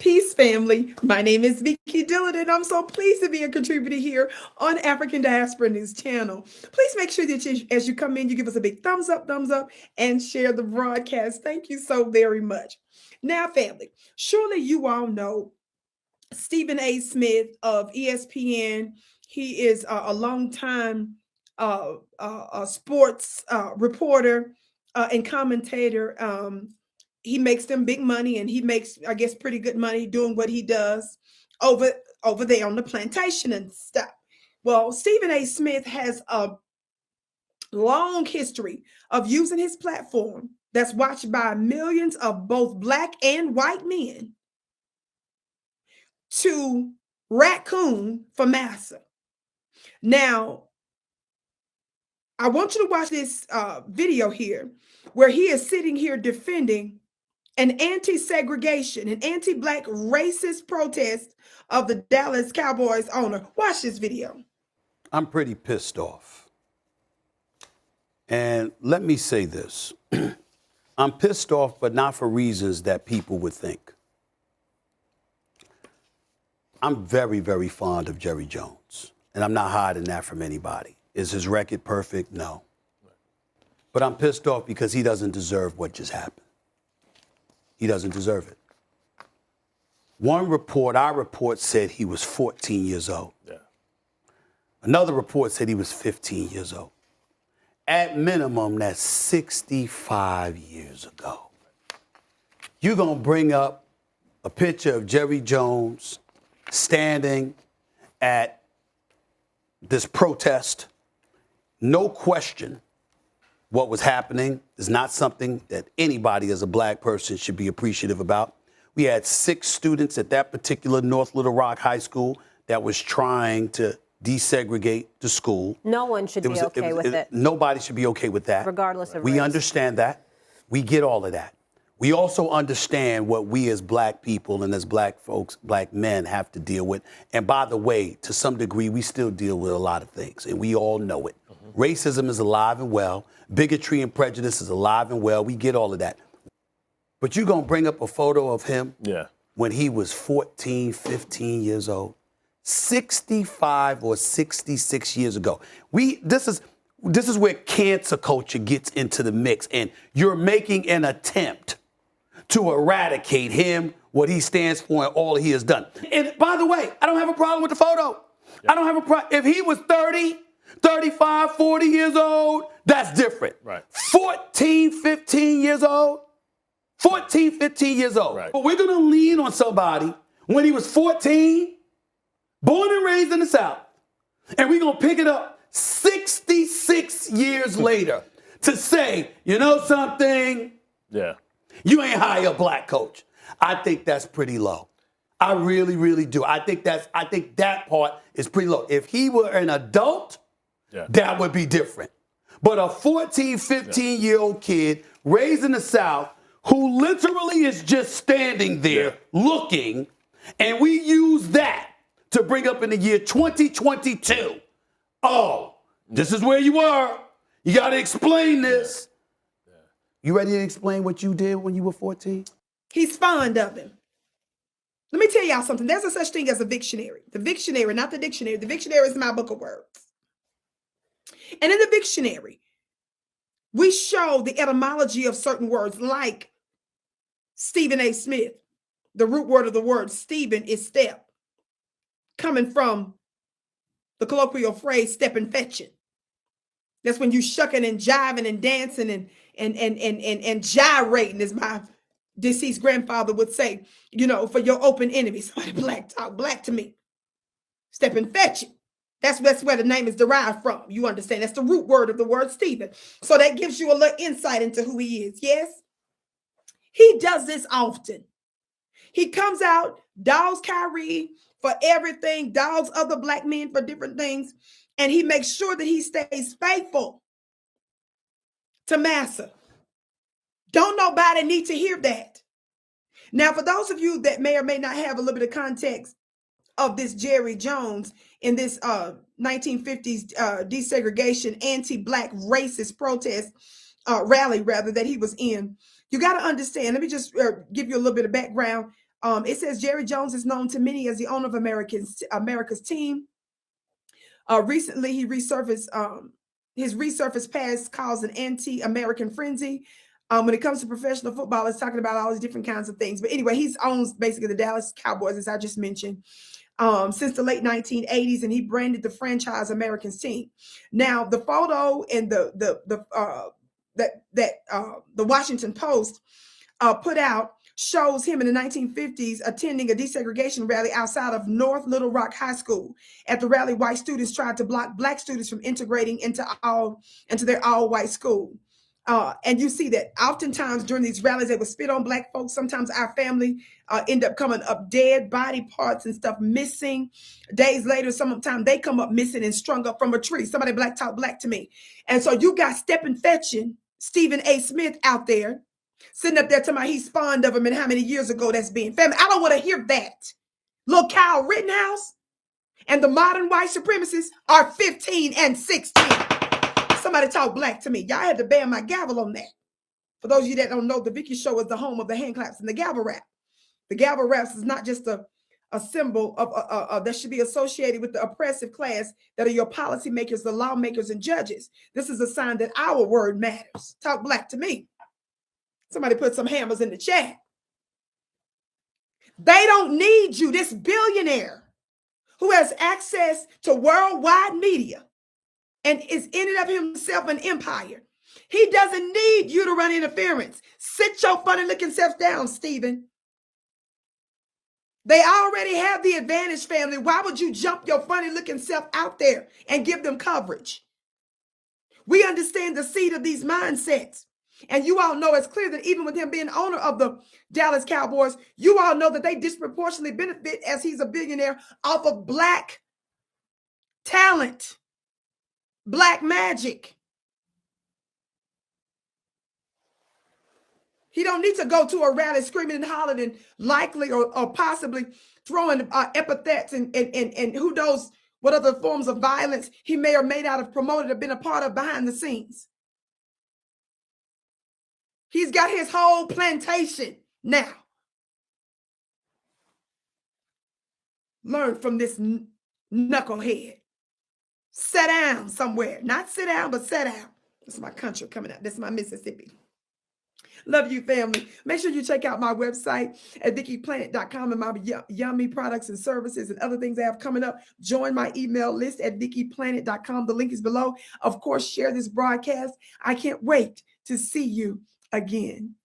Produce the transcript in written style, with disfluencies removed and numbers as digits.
Peace, family. My name is Vicki Dillard, and I'm so pleased to be a contributor here on African Diaspora News Channel. Please make sure that as you come in, you give us a big thumbs up, and share the broadcast. Thank you so very much. Now, family, surely you all know Stephen A. Smith of ESPN. He is a longtime sports reporter and commentator. He makes them big money, and he makes, I guess, pretty good money doing what he does over there on the plantation and stuff. Well, Stephen A. Smith has a long history of using his platform that's watched by millions of both Black and white men to raccoon for massa. Now, I want you to watch this video here where he is sitting here defending an anti-segregation, an anti-Black racist protest of the Dallas Cowboys owner. Watch this video. I'm pretty pissed off. And let me say this. I'm pissed off, but not for reasons that people would think. I'm very, very fond of Jerry Jones, and I'm not hiding that from anybody. Is his record perfect? No. But I'm pissed off because he doesn't deserve what just happened. He doesn't deserve it. One report, our report, said he was 14 years old. Yeah. Another report said he was 15 years old. At minimum, that's 65 years ago. You're going to bring up a picture of Jerry Jones standing at this protest. No question, what was happening is not something that anybody as a Black person should be appreciative about. We had 6 students at that particular North Little Rock High School that was trying to desegregate the school. No one should be okay with it. Nobody should be okay with that. Regardless of race. We understand that. We get all of that. We also understand what we as Black people and as Black folks, Black men have to deal with. And by the way, to some degree, we still deal with a lot of things, and we all know it. Racism is alive and well. Bigotry and prejudice is alive and well. We get all of that. But you're going to bring up a photo of him when he was 14, 15 years old, 65 or 66 years ago. This is where cancer culture gets into the mix, and you're making an attempt to eradicate him, what he stands for, and all he has done. And by the way, I don't have a problem with the photo. Yeah. I don't have a problem. If he was 30, 35, 40 years old, that's different. Right. 14, 15 years old. 14, 15 years old. Right. But we're going to lean on somebody when he was 14, born and raised in the South, and we're going to pick it up 66 years later to say, you know something? Yeah. You ain't hire a Black coach. I think that's pretty low. I really, really do. I think that part is pretty low. If he were an adult, that would be different. But a 14, 15-year-old kid raised in the South who literally is just standing there looking, and we use that to bring up in the year 2022. Oh, this is where you are. You got to explain this. You ready to explain what you did when you were 14? He's fond of him. Let me tell y'all something. There's a such thing as a Victionary. The Victionary, not the dictionary. The Victionary is my book of words. And in the Victionary, we show the etymology of certain words, like Stephen A. Smith. The root word of the word Stephen is step, coming from the colloquial phrase step and fetching. That's when you shucking and jiving and dancing and gyrating, as my deceased grandfather would say, you know, for your open enemy. Somebody Black talk Black to me. Step and fetching. That's where the name is derived from. You understand? That's the root word of the word Stephen. So that gives you a little insight into who he is. Yes? He does this often. He comes out, dogs Kyrie for everything, dogs other Black men for different things, and he makes sure that he stays faithful to massa. Don't nobody need to hear that. Now, for those of you that may or may not have a little bit of context of this Jerry Jones in this 1950s desegregation, anti-Black racist protest rally, rather, that he was in, you got to understand. Let me just give you a little bit of background. It says Jerry Jones is known to many as the owner of America's team. Recently, he resurfaced. His resurfaced past caused an anti-American frenzy. When it comes to professional football, it's talking about all these different kinds of things. But anyway, he's owns basically the Dallas Cowboys, as I just mentioned, since the late 1980s, and he branded the franchise Americans team. Now, the photo and the Washington Post put out shows him in the 1950s attending a desegregation rally outside of North Little Rock High School. At the rally, white students tried to block black students from integrating into their all-white school. And you see that oftentimes during these rallies, they would spit on black folks. Sometimes our family end up coming up dead, body parts and stuff missing. Days later, sometimes they come up missing and strung up from a tree. Somebody black talk black to me. And so you got stepping fetching Stephen A. Smith out there, sitting up there talking about he spawned of him and how many years ago that's been. Family, I don't want to hear that. Little Kyle Rittenhouse and the modern white supremacists are 15 and 16. Somebody talk black to me. Y'all had to bang my gavel on that. For those of you that don't know, the Vicki Show is the home of the hand claps and the gavel rap. The gavel raps is not just a symbol of that should be associated with the oppressive class that are your policymakers, the lawmakers, and judges. This is a sign that our word matters. Talk black to me. Somebody put some hammers in the chat. They don't need you. This billionaire who has access to worldwide media and is in and of himself an empire. He doesn't need you to run interference. Sit your funny looking self down, Stephen. They already have the advantage, family. Why would you jump your funny looking self out there and give them coverage? We understand the seed of these mindsets. And you all know it's clear that even with him being owner of the Dallas Cowboys, you all know that they disproportionately benefit as he's a billionaire off of black talent, black magic. He don't need to go to a rally screaming and hollering and likely or possibly throwing epithets and who knows what other forms of violence he may or may not have promoted or been a part of behind the scenes. He's got his whole plantation now. Learn from this knucklehead. Sit down somewhere. Not sit down, but sit down. This is my country coming out. This is my Mississippi. Love you, family. Make sure you check out my website at VickiPlanet.com and my yummy products and services and other things I have coming up. Join my email list at VickiPlanet.com. The link is below. Of course, share this broadcast. I can't wait to see you again.